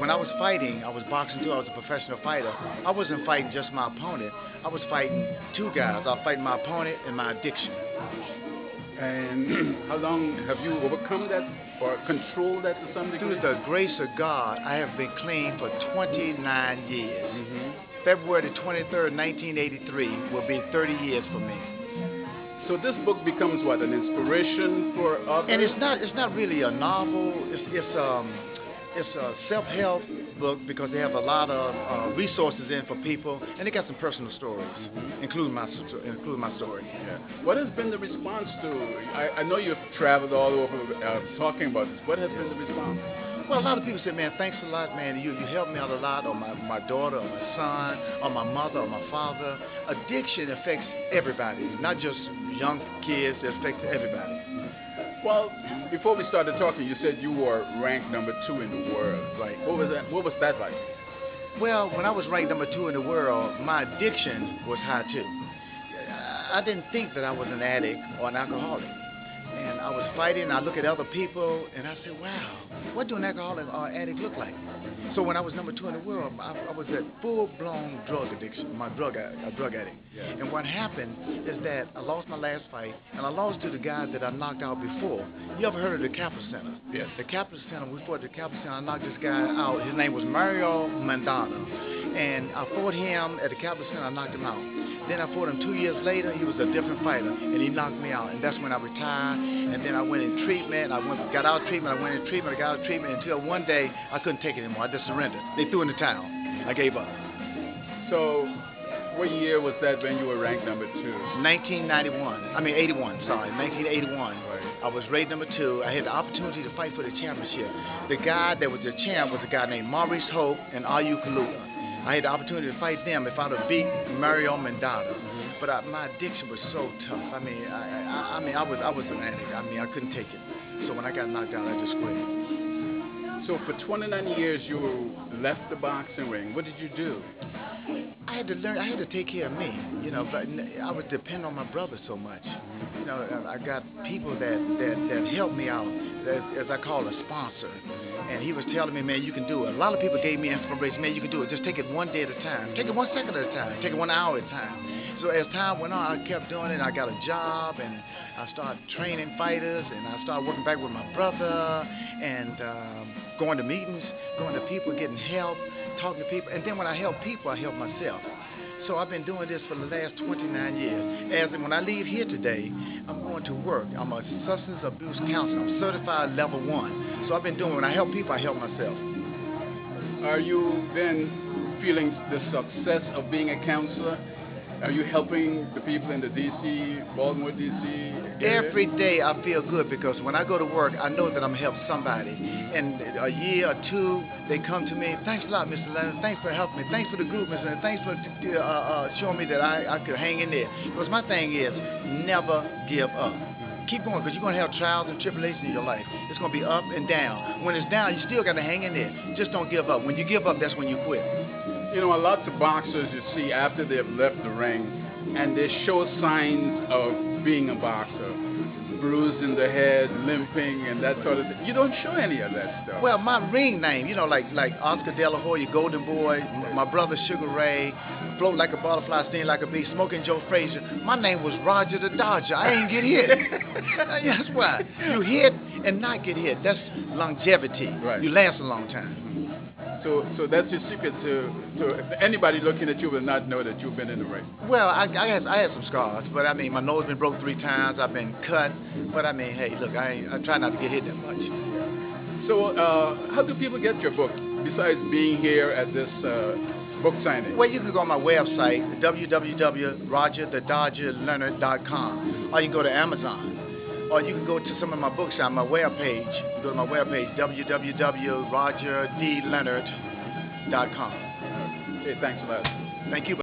when I was fighting, I was boxing too. I was a professional fighter. I wasn't fighting just my opponent. I was fighting two guys. I was fighting my opponent and my addiction. And how long have you overcome that or controlled that to some degree? Through the grace of God, I have been clean for 29 years. February the 23rd, 1983 will be 30 years for me. So this book becomes what, an inspiration for others? And it's not really a novel. It's a self-help book because they have a lot of resources in for people, and they got some personal stories, including my story. Yeah. What has been the response to? I know you've traveled all over talking about this. What has been the response? Well, a lot of people say, man, thanks a lot, man. You helped me out a lot, or my daughter, or my son, or my mother, or my father. Addiction affects everybody, not just young kids. It affects everybody. Well, before we started talking, you said you were ranked number 2 in the world. Right. What was that like? Well, when I was ranked number 2 in the world, my addiction was high too. I didn't think that I was an addict or an alcoholic. And I was fighting, I look at other people, and I said, wow, what do an alcoholic or addict look like? So when I was number 2 in the world, I was at full-blown drug addiction, a drug addict. Yeah. And what happened is that I lost my last fight, and I lost to the guys that I knocked out before. You ever heard of the Capital Center? Yes. The Capital Center, we fought at the Capital Center. I knocked this guy out. His name was Mario Mandano. And I fought him at the Capital Center. I knocked him out. Then I fought him 2 years later. He was a different fighter, and he knocked me out. And that's when I retired. And then I went in treatment. Got out of treatment. I went in treatment. I got out of treatment until one day I couldn't take it anymore. I just surrendered. They threw in the towel. I gave up. So, what year was that when you were ranked number 2? 1981. Sorry, 1981. Right. I was ranked number 2. I had the opportunity to fight for the championship. The guy that was the champ was a guy named Maurice Hope and Ayu Kaluta. I had the opportunity to fight them if I'd have beat Mario Mandano. But my addiction was so tough. I was an addict. I couldn't take it. So when I got knocked out, I just quit. So for 29 years, you left the boxing ring. What did you do? I had to learn. I had to take care of me. But I was dependent on my brother so much. I got people that helped me out, as I call a sponsor. And he was telling me, man, you can do it. A lot of people gave me inspiration. Man, you can do it. Just take it one day at a time. Take it 1 second at a time. Take it 1 hour at a time. So as time went on, I kept doing it. I got a job, and I started training fighters, and I started working back with my brother, and going to meetings, going to people, getting help, talking to people. And then when I help people, I help myself. So I've been doing this for the last 29 years. When I leave here today, I'm going to work. I'm a substance abuse counselor. I'm certified level 1. So I've been doing, when I help people, I help myself. Are you then feeling the success of being a counselor? Are you helping the people in the D.C., Baltimore, D.C. area? Every day I feel good because when I go to work, I know that I'm helping somebody. And a year or two, they come to me, thanks a lot, Mr. Leonard. Thanks for helping me. Thanks for the group, Mr. Leonard. Thanks for showing me that I could hang in there. Because my thing is, never give up. Keep going, because you're going to have trials and tribulations in your life. It's going to be up and down. When it's down, you still got to hang in there. Just don't give up. When you give up, that's when you quit. Lots of boxers you see after they've left the ring, and they show signs of being a boxer. Bruised in the head, limping, and that sort of thing. You don't show any of that stuff. Well, my ring name, like Oscar De La Hoya, Golden Boy, my brother Sugar Ray, Float Like a Butterfly, Sting Like a Bee, Smoking Joe Frazier. My name was Roger the Dodger. I ain't get hit. That's why. You hit and not get hit. That's longevity. Right. You last a long time. So that's your secret to anybody looking at you will not know that you've been in the ring. Well, I had some scars, but my nose been broke 3 times. I've been cut, but hey, look, I try not to get hit that much. So how do people get your book besides being here at this book signing? Well, you can go on my website, www.rogerthedodgerleonard.com, or you can go to Amazon. Or you can go to some of my books on my webpage. You go to my webpage, www.rogerdleonard.com. Okay, thanks a lot. Thank you.